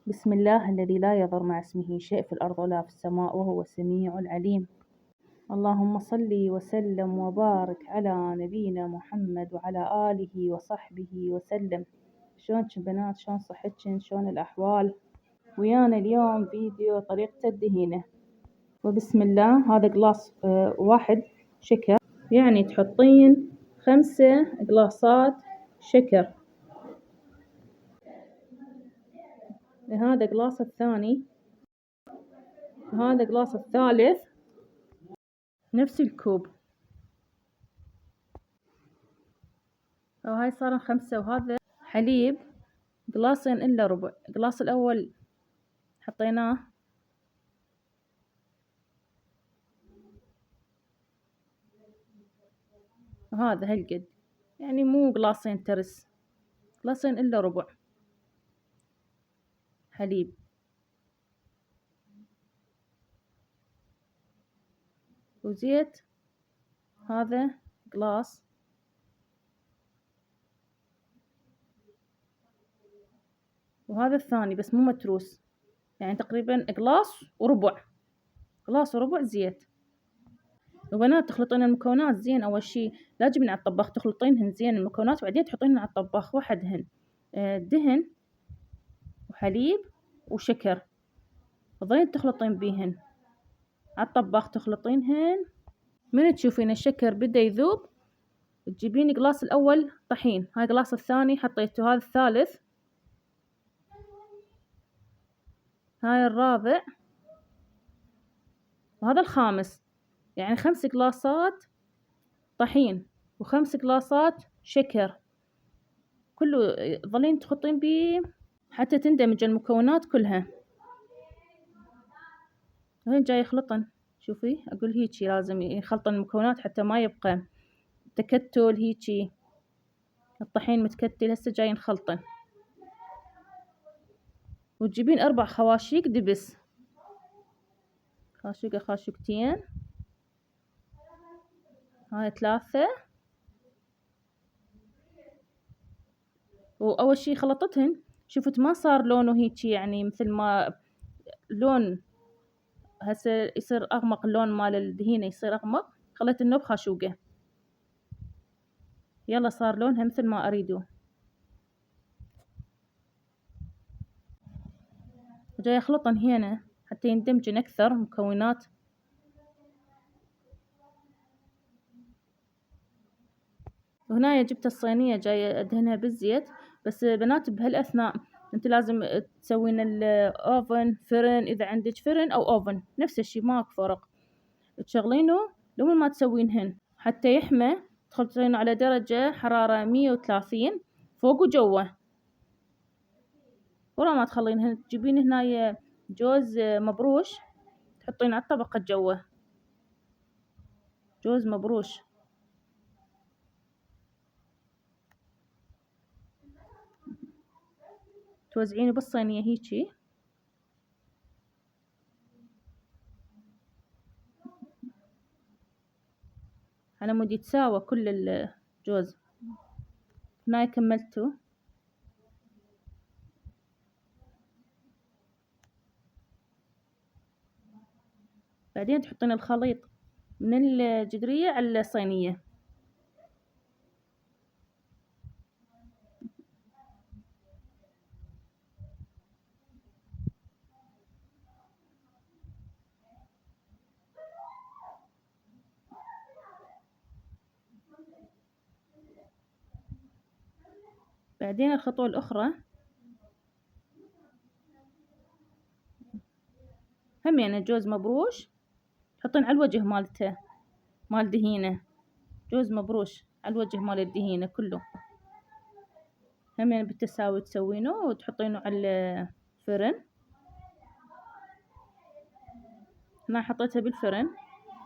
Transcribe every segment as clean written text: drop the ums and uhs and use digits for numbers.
بسم الله الذي لا يضر مع اسمه شيء في الأرض ولا في السماء وهو السميع العليم. اللهم صل وسلم وبارك على نبينا محمد وعلى آله وصحبه وسلم. شلونكن بنات؟ شلون صحتكن؟ شلون الأحوال؟ ويانا اليوم فيديو طريقة الدهينة. وبسم الله، هذا قلاص واحد شكر، يعني تحطين 5 قلاصات شكر. هذا قلاص الثاني، وهذا قلاص الثالث نفس الكوب. وهاي صار 5. وهذا حليب قلاصين إلا ربع. القلاص الأول حطيناه وهذا هالقد، يعني مو قلاصين ترس، قلاصين إلا ربع حليب. وزيت هذا قلاص، وهذا الثاني بس مو متروس، يعني تقريبا قلاص وربع، قلاص وربع زيت. وبنات تخلطين المكونات زين. أول شي لا تجيبين على الطباخ، تخلطينهن زين المكونات وبعدين تحطينهن على الطباخ وحدهن. دهن وحليب وشكر، تظلين تخلطين بيهن على الطباخ، تخلطينهن. من تشوفين الشكر بدأ يذوب تجيبين قلاص الأول طحين، هاي قلاص الثاني حطيته، هذا الثالث، هاي الرابع، وهذا الخامس. يعني 5 قلاصات طحين و5 قلاصات شكر، كله ظلين تخطين بيه حتى تندمج المكونات كلها. وهين جاي يخلطن، شوفي أقول هيجي لازم يخلطن المكونات حتى ما يبقى تكتل هيجي. الطحين متكتل، هسه جاي نخلطن. وتجيبين 4 خواشيق دبس، خاشقة خاشقتين، هاي 3. وأول شي خلطتهن، شفت ما صار لونه هيجي، يعني مثل ما لون هسه يصير أغمق، اللون مال الدهينة يصير أغمق، خليت النوب خاشوقة، يلا صار لونها مثل ما أريده. وجاي أخلطن هنا حتى يندمجن أكثر مكونات. وهنا جبت الصينية جاي أدهنها بالزيت. بس بنات بهالأثناء انت لازم تسوين الأوفن فرن، إذا عندك فرن أو أوفن نفس الشي ماكو فرق، تشغلينه لمن ما تسوينهن حتى يحمى. تحطينه على درجة حرارة 130 فوق وجوه. ورا ما تخلينهن تجيبين هنا جوز مبروش، تحطين على الطبقة جوه جوز مبروش. توزعينه بالصينية هيجي، على مود يتساوى كل الجوز. هنا كملته. بعدين تحطين الخليط من الجدرية على الصينية. بعدين الخطوة الأخرى هم يعني جوز مبروش تحطين على الوجه مالته، مال دهينة، جوز مبروش على الوجه مال الدهينة كله. هم يعني بالتساوي تسوينه وتحطينه على الفرن. هنا حطيتها بالفرن،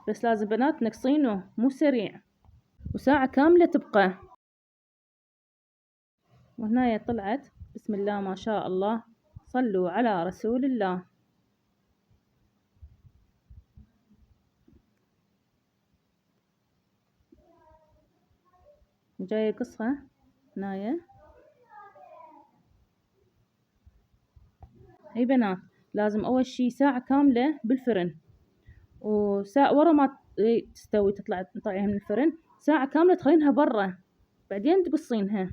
بس لازم بنات نقصينه مو سريع، وساعة كاملة تبقى. وهنا طلعت بسم الله ما شاء الله، صلوا على رسول الله. جاي قصها هنايا، هي بنات لازم أول شي ساعة كاملة بالفرن، وساعة ورا ما تستوي تطلعيها من الفرن ساعة كاملة تخلينها برا، بعدين تقصينها.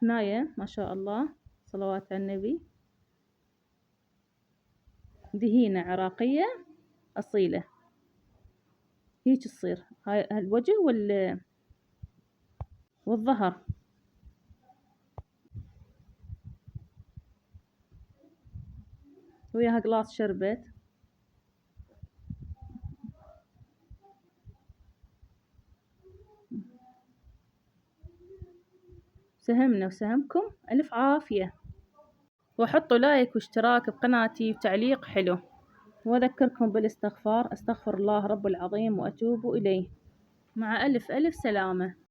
هنايا ما شاء الله صلوات على النبي، دهينة عراقية أصيلة، هيك تصير هاي الوجه والظهر. وياها قلاص شربت. سهمنا وسهمكم ألف عافية، وحطوا لايك واشتراك بقناتي وتعليق حلو، وأذكركم بالاستغفار، أستغفر الله رب العظيم وأتوب إليه. مع ألف ألف سلامة.